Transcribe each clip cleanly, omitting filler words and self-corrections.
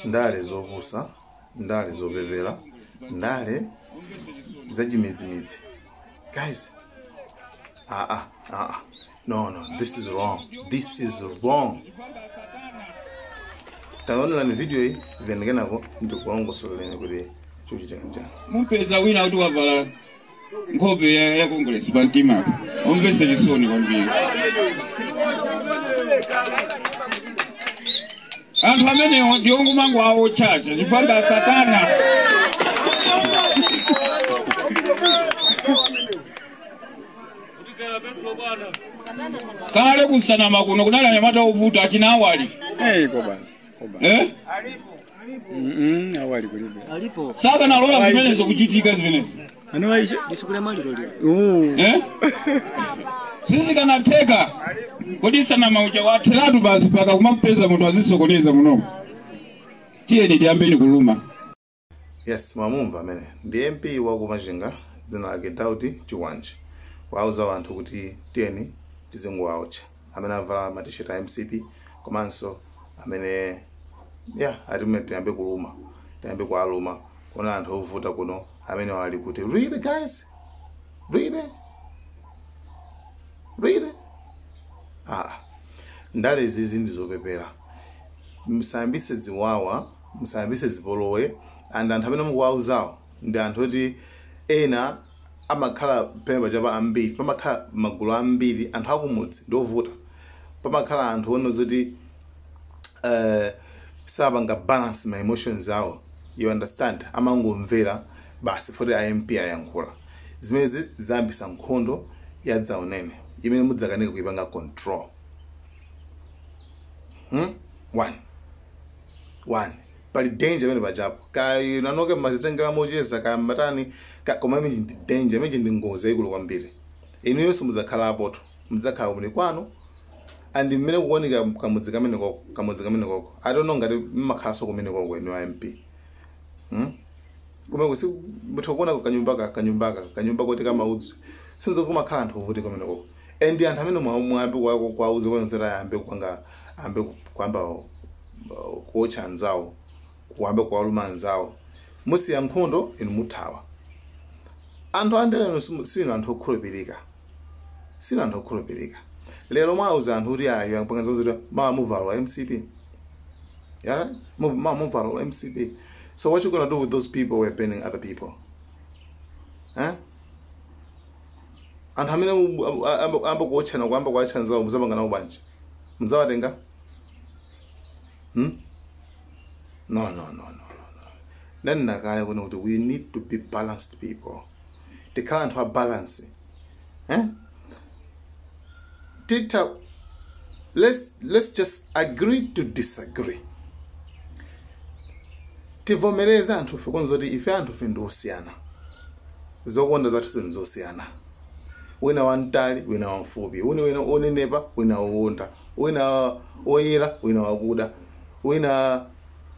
ndale zobusa, ndale zobevera, ndale zachimizimizi. Guys, no, this is wrong. This is wrong. Taona ni video hii venegena ko ndikuongo solene kule chuchitenga. Mumpeza wina kuti wavala ngobe ya Congress bantima. Ombese chisoni kwambiri. Anthu amene ndi ongumangu awo chacha chifanda satana. Kale kusana makuno kunali anyamata ovuta achina awali. Awali kulibe. Alipo. Saka nalola zimene zokuchitika zimene. Ano aisha Disukule maliro lio. Sisi kanateka. Kodi sana mauja wateratu basi paka kumapeza muntu azisokoleza muno. Tiye ndiambeni kuluma. Yes, mamumva amene. Ndi MP wa kumajinga dzina lake Daudi Chiwanje. Wauza wanthu kuti tiyeni tizingowaucha. Amene avala ma-t-shirt a MCP komanso amene atimete kuluma. Tiyambe kualuma. Kuna anthu ovuta kuno amene wali kuti really guys? Really? Ndale izizi ndizopepera. Musayambise ziwawa, musayambise zipolowe, and anthu amene mukuwauzawo ndi anthu oti ena amakhala pemba chapa ambiri, pamakhala magulu ambiri, anthu akumudzi ndovuta. Pamakhala anthu ono zoti sabanga balance my emotions awo. You understand? Amangomvera basi for the IMP ayankhula. Zimezi zambisa nkhondo yadzaonene. Imene mudzakaneka kuipanga control. One. Pali danger mene pajapo. Kai nanoke mazitengera mocheza ka matani koma imene ndi danger, imene ndi ngozi ikulu kwambiri. Inu yonse mudzakhala apoto, mudzakhala kumene kwanu. And mmene kuoneka kamudzi kamene koko. I don't know ngati mmakhaso kumene koko inu IMP. Kuma kusi mutokona kanyumba kote kama udzu. Sinzo kumakhala anthu ovuti kumene koko. And anthu amene mwambe kwauze konzera yambe kwamba kuocha nzawo, kuambe kwaluma nzawo. Musi ya nkhondo inu muthawa. Anthu andele sino anthu okhulupirika. Lero mwauza anthu uri ayo yapangaza uzira muvalo wa MCP. Yeah? Muvalo wa MCP. So what you gonna do with those people who are burning other people? And how many ambo kuocha na kuamba kuacha nzawo muzabanga na ubanje? Muzawatenga? No. Then we need to be balanced people. They can't have balance. TikTok, let's just agree to disagree. Tivomereza anthu fekonzoti ife anthu fe ndosiyana. Zokonda zathu nzosiyana. Wina wantali, wina wamfupi, wina onenepa, wina owonda, wina oyera, wina wakuda, wina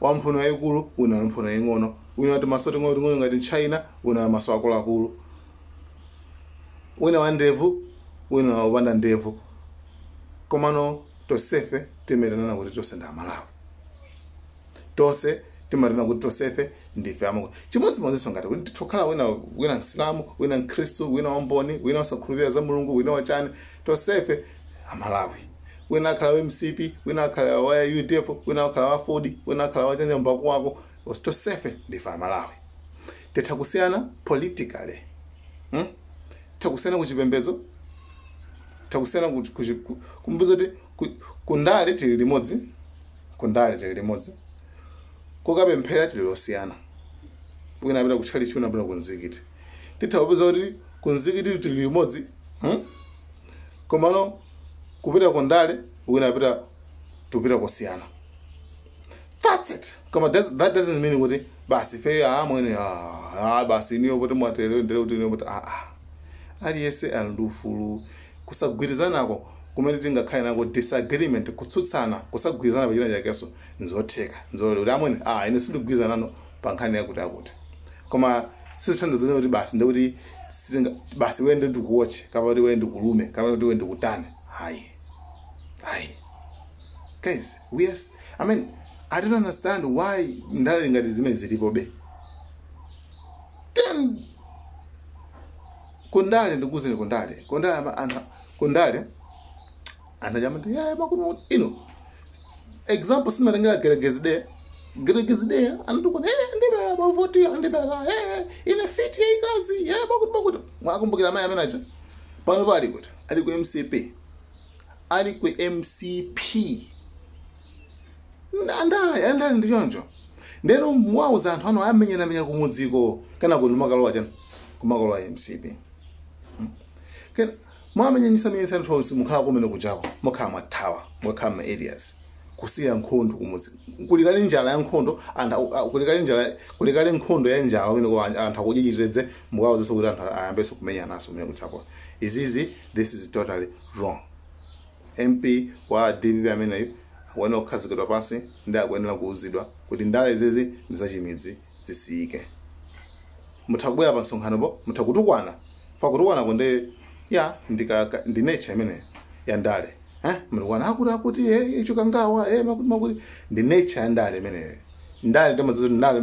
wamphuno yayikulu, wina wamphuno yaying'ono, wina wati masoti ngono ngati China, wina maso akuluakulu, wina wandevu, wina wopanda ndevu. Komano tosefe timerana kuti tose ndi Amalawi. Tose timarana kuti tosefe ndife amako. Chimodzimodzinso ngati kuti tokhala wina Msilamu, wina Mkhristu, wina wamboni, wina wasakhulupirira za Mulungu, wina wachani, tosefe Amalawi. Wina akhala MCP, wina akhala wa UDF, wina akhala wa Fudi, wina akhala wa nyamba kwako, tosefe ndife Amalawi. Tetakusiyana politically. Takusiyana kuchipembedzo. Takusiyana kumbuzo ti kundale tili limodzi. Kukapemphera tili losiyana. Wina apita kutchali chuna apita kunzikiti. Titawupiza kuti kunzikiti tili limodzi. Komano kupita kundale wina apita tupita kusiyana. That's it. That doesn't mean kuti basi fe mwene basi niyo kuti mwatele ndele kuti niyo kuti aliyese alufulu kusagwirizanako kumene tingakhale nako disagreement kutsutsana kusagwirizana pachina chakeso nzotheka nzolero amwene ine sindikugwirizana nano pa nkhani yakuti akuti koma sizithandizana kuti basi ndikuti basi wende ndikuwatch kapa kuti wende kulume kapa kuti wende kutane hayi guys I don't understand why ndale ngati zimene zilipo be. Then kundale ndikuze ni kundale. Kundale anajamani ya makuno example sinamatengera geregezide anatuko ndibe bavoti ndibela ine fit ya ikazi bakuti mwakumbukira maya manager pano pali kuti ali ku MCP andala ndi choncho ndeno mwauza anthu ano amenyana kumudziko kana kuti makalowa chana kumakalowa MCP kena mwamenyanyisa anthu mukhala kumene kuchako mukhala mathawa mukhala ma areas kusiya nkhondo kumuzi kulikali njala ya nkhondo kulikali nkhondo ya njala wena kwa anthu akujijiredze mukauza sokuti anthu ayambeso kumenyana naso mene kuchako izizi. This is totally wrong. MP wa DPP ameneyo wena okhazikidwa pansi ndi akwenera kuuzidwa kuti ndale izizi ndizachimidzi zisiyike. Mutakubwera pa nsonkhanopo mutakutukwana fa kutukwana konde ya ndi nature imene ya ndale mwana akuti icho kangawa makuti ndi nature ya ndale imene ndale ndamazizo ndale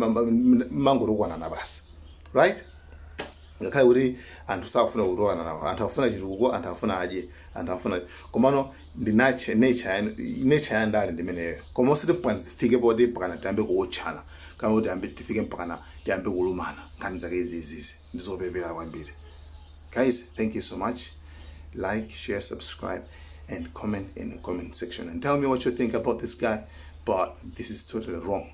mangotukwana na basi, right? Ngakhale kuti anthu safuna kutukwana nawo, anthu afuna chitukuko, anthu afuna adye, anthu afuna komano ndi nature ya ndale ndimeneyo. Koma osati panzifike poti pakana tiyambe kuotchana kama kuti ambe tifike mpakana tiyambe kulumana nkhani zake izizi ndizopepera kwambiri. Guys, thank you so much. Like, share, subscribe, and comment in the comment section and tell me what you think about this guy. But this is totally wrong.